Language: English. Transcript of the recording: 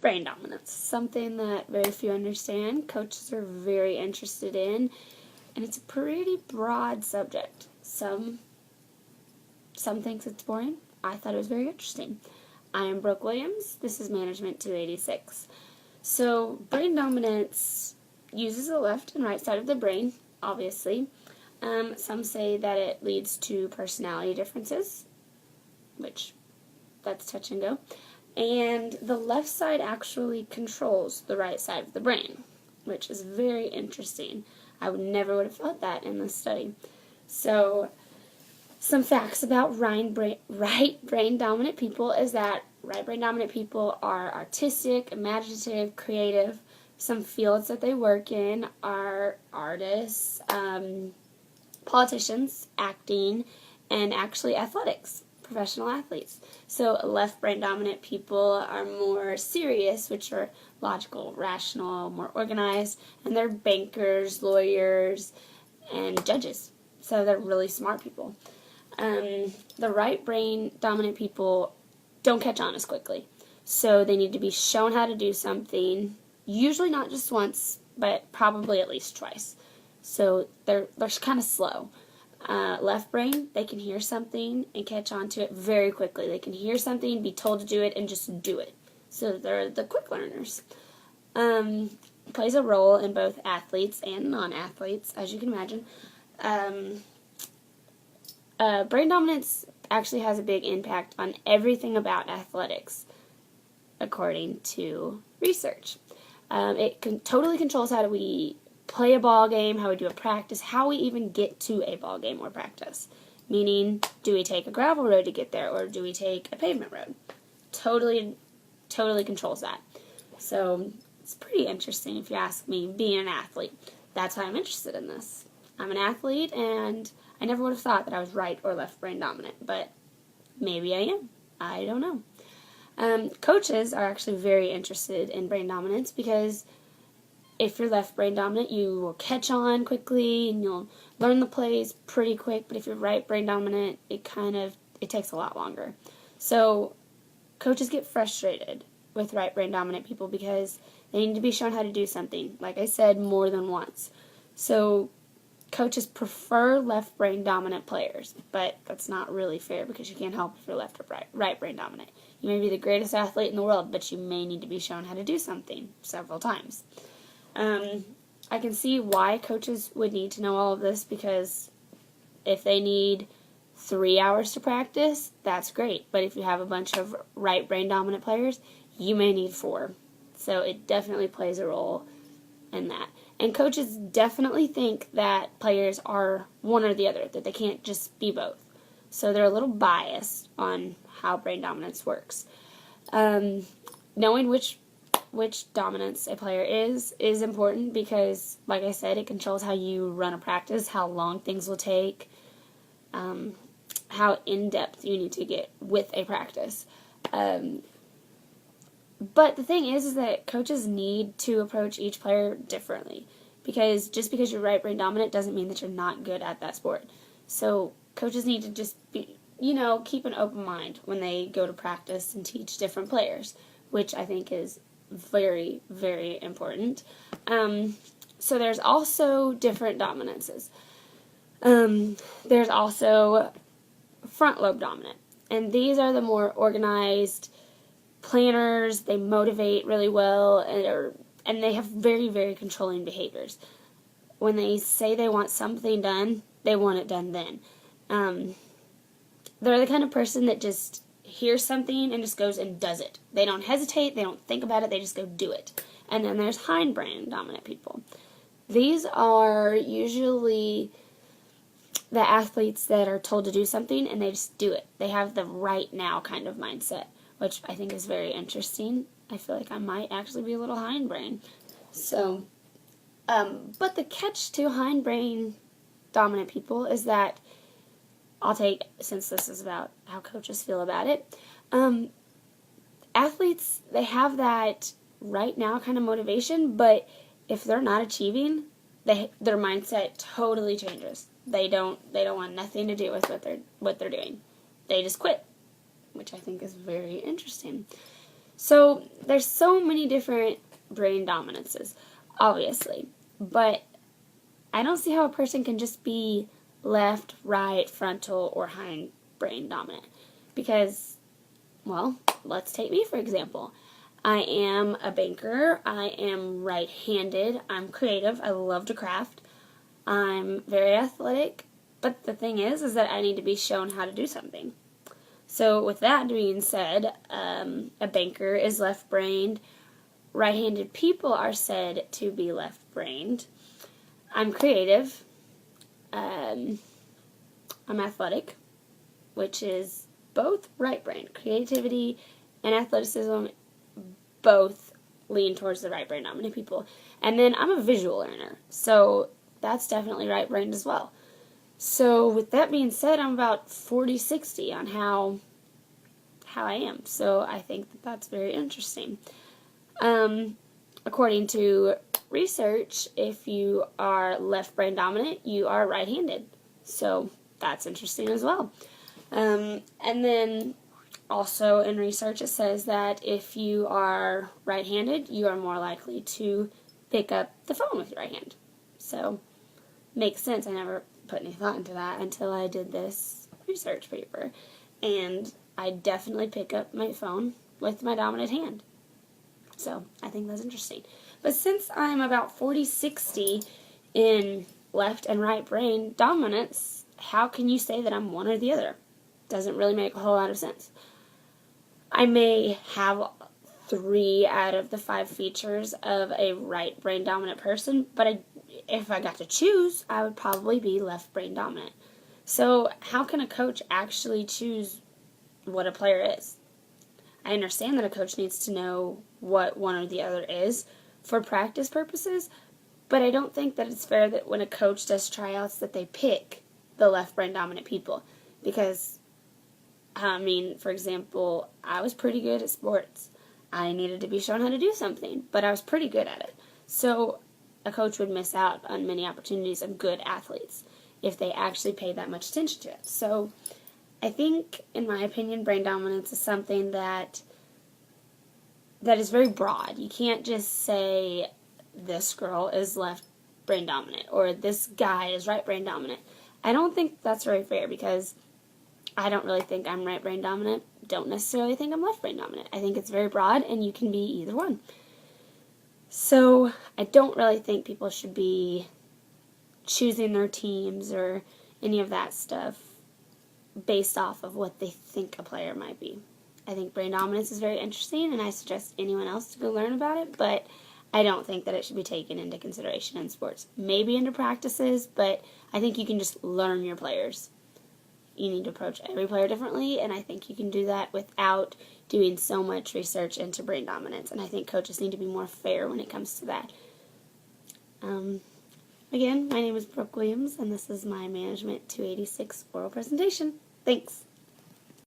brain dominance, something that very few understand, coaches are very interested in, and it's a pretty broad subject. Some thinks it's boring. I thought it was very interesting. I am Brooke Williams. This is Management 286. So, brain dominance uses the left and right side of the brain, obviously. Some say that it leads to personality differences, which that's touch and go. And the left side actually controls the right side of the brain, which is very interesting. I would have thought that in this study. So, some facts about right brain dominant people is that right brain dominant people are artistic, imaginative, creative. Some fields that they work in are artists, politicians, acting, and actually athletics, professional athletes. So left brain dominant people are more serious, which are logical, rational, more organized, and they're bankers, lawyers, and judges. So they're really smart people. The right brain dominant people don't catch on as quickly. So they need to be shown how to do something, usually not just once, but probably at least twice. So they're kind of slow. Left brain, they can hear something and catch on to it very quickly. They can hear something, be told to do it, and just do it. So they're the quick learners. Plays a role in both athletes and non-athletes, as you can imagine. Brain dominance actually has a big impact on everything about athletics, according to research. It totally controls how we play a ball game, how we do a practice, how we even get to a ball game or practice. Meaning, do we take a gravel road to get there, or do we take a pavement road? Totally controls that. So, it's pretty interesting if you ask me, being an athlete. That's why I'm interested in this. I'm an athlete, and I never would have thought that I was right or left brain dominant, but maybe I am. I don't know. Coaches are actually very interested in brain dominance because if you're left brain dominant, you will catch on quickly and you'll learn the plays pretty quick, but if you're right brain dominant, it takes a lot longer. So coaches get frustrated with right brain dominant people because they need to be shown how to do something, like I said, more than once. So coaches prefer left brain dominant players, but that's not really fair because you can't help if you're left or right brain dominant. You may be the greatest athlete in the world, but you may need to be shown how to do something several times. I can see why coaches would need to know all of this, because if they need 3 hours to practice, that's great. But if you have a bunch of right brain dominant players, you may need 4. So it definitely plays a role in that. And coaches definitely think that players are one or the other, that they can't just be both. So they're a little biased on how brain dominance works. Knowing which dominance a player is important because, like I said, it controls how you run a practice, how long things will take, how in-depth you need to get with a practice. But the thing is that coaches need to approach each player differently, because just because you're right brain dominant doesn't mean that you're not good at that sport. So coaches need to just keep an open mind when they go to practice and teach different players, which I think is very, very important. So there's also different dominances. There's also front lobe dominant, and these are the more organized planners. They motivate really well, and they have very, very controlling behaviors. When they say they want something done, they want it done then. They're the kind of person that just hears something and just goes and does it. They don't hesitate, they don't think about it, they just go do it. And then there's hindbrain dominant people. These are usually the athletes that are told to do something and they just do it. They have the right now kind of mindset, which I think is very interesting. I feel like I might actually be a little hindbrain. So, but the catch to hindbrain dominant people is that, since this is about how coaches feel about it, athletes, they have that right now kind of motivation, but if they're not achieving, their mindset totally changes. They don't want nothing to do with what they're doing. They just quit, which I think is very interesting. So there's so many different brain dominances, obviously, but I don't see how a person can just be left, right, frontal, or hind brain dominant. Because, well, let's take me for example. I am a banker, I am right-handed, I'm creative, I love to craft, I'm very athletic, but the thing is that I need to be shown how to do something. So with that being said, a banker is left-brained, right-handed people are said to be left-brained. I'm creative, I'm athletic, which is both right-brained. Creativity and athleticism both lean towards the right brain dominant people. And then I'm a visual learner, so that's definitely right brained as well. So with that being said, I'm about 40-60 on how I am. So I think that that's very interesting. According to research, if you are left brain dominant, you are right-handed. So that's interesting as well. And then also in research it says that if you are right-handed, you are more likely to pick up the phone with your right hand. So, makes sense. I never put any thought into that until I did this research paper. And I definitely pick up my phone with my dominant hand. So, I think that's interesting. But since I'm about 40-60 in left and right brain dominance, how can you say that I'm one or the other? Doesn't really make a whole lot of sense. I may have 3 out of the 5 features of a right brain dominant person, but if I got to choose, I would probably be left brain dominant. So how can a coach actually choose what a player is? I understand that a coach needs to know what one or the other is for practice purposes, but I don't think that it's fair that when a coach does tryouts that they pick the left brain dominant people. Because, I mean, for example, I was pretty good at sports. I needed to be shown how to do something, but I was pretty good at it. So a coach would miss out on many opportunities of good athletes if they actually paid that much attention to it. So I think, in my opinion, brain dominance is something that is very broad. You can't just say this girl is left brain dominant or this guy is right brain dominant. I don't think that's very fair because I don't really think I'm right brain dominant. Don't necessarily think I'm left brain dominant. I think it's very broad and you can be either one. So I don't really think people should be choosing their teams or any of that stuff based off of what they think a player might be. I think brain dominance is very interesting and I suggest anyone else to go learn about it, but I don't think that it should be taken into consideration in sports. Maybe into practices, but I think you can just learn your players. You need to approach every player differently, and I think you can do that without doing so much research into brain dominance, and I think coaches need to be more fair when it comes to that. Again, my name is Brooke Williams, and this is my Management 286 oral presentation. Thanks.